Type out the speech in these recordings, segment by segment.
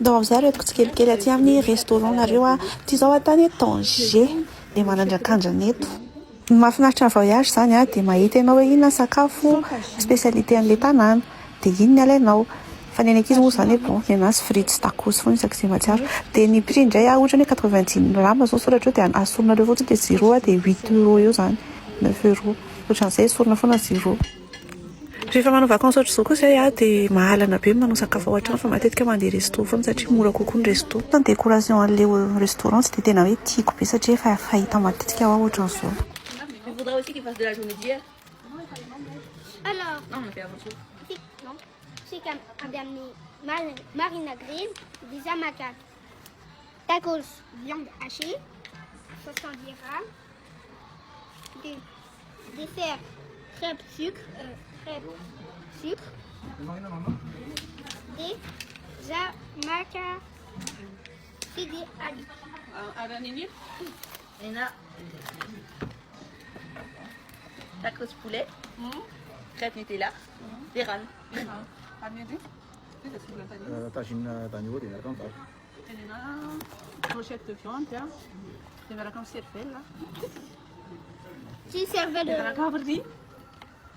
Dao zareo tsikelikely aty amin'ny restaurant nareo ty zao tany Tanger dia manandrakandrana eto. Mahafinaritra ny voyage zany dia mahita ianao hoe inona sakafo spécialité an'ilay tanàna dia iny ny alainao. Fa ny ankizy moa zany bon ny anazy frites tacos foana isaky matsiaro. Dia ny prix indray ohatra hoe 90 dirhams zao soratra dia asorinareo fotsiny dia 0 dia 8 euro eo zany 9 euro ohatran'izay sorina foana 0. Rehefa manao vacances ohatr'izao kosa dia mahalana be manao sakafo ao an-trano fa matetika mandeha resto foana satria mora kokoa ny resto. Ny décoration an'ilay restaurant tsy dia tena hoe tiako be satria efa fahita matetika ao ohatran'izao. Il faudrait aussi qu'il fasse de la journée d'hier. Alors, Non, on a fait avant tout. non, c'est qu'abbiamo marina grill, des hamakas, tacos, viande hachée, 70 dirhams, des desserts, crêpes sucre, et hamakas, c'est des halis. À 20 minutes. Il y en a tacos poulet, crêpes Nutella, des rames. Tagine tany eo dia miaraka amin'ny vary. Elena, brochette de viande, dia miaraka amin'ny cervelle. Qui servait Dia le... miaraka amin'ny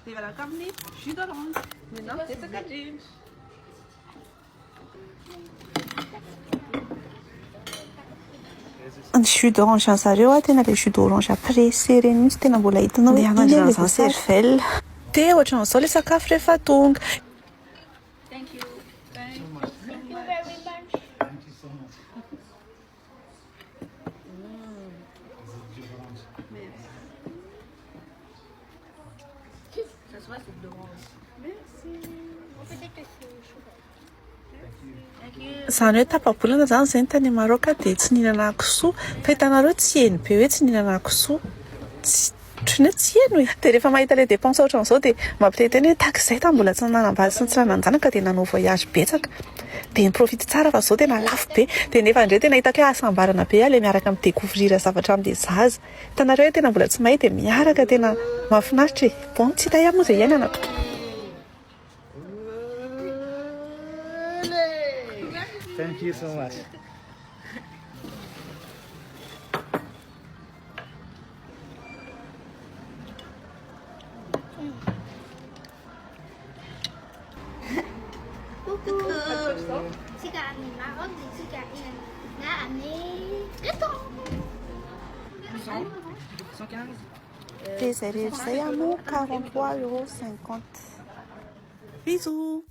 dia miaraka amin'ny jus d'orange. Maintenant, c'est ça jeans. Ny jus d'orange zareo tena le jus d'orange pressé reny mihitsy tena mbola hitanao dia ananjy cervelle. Dia ohatran'izao ilay sakafo rehefa tonga. Thank you. Thank you very much. Ça se voit, c'est de l'orange. Peut-être que c'est chaud. Thank you. Izany hoe tapa-bolana zany izay ny tany Maroc dia tsy nihinana kisoa fa hitanareo tsy heny be hoe tsy nihinana kisoa. Otrany tsy heno dia rehefa mahita ilay dépense ohatran'izao dia mampiteny hoe takizay tany mbola tsy nanambady sy tsy nananjanaka dia nanao voyage betsaka dia niprofity tsara fa zao tena lafo be dia nefa indray tena hitako hoe asambarana be ilay miaraka amin'ny découvrir zavatra amin'ilay zaza. Hitanareo hoe tena mbola tsy mahay dia miaraka tena mahafinaritra e. Bon tsy hita ihany moa izay iainana. Thank you so much. Coucou. C'est qu'à amener Maroc, c'est qu'à amener restaurant. 115. Dia izay rehetra izay no 43,50 €. Bisous.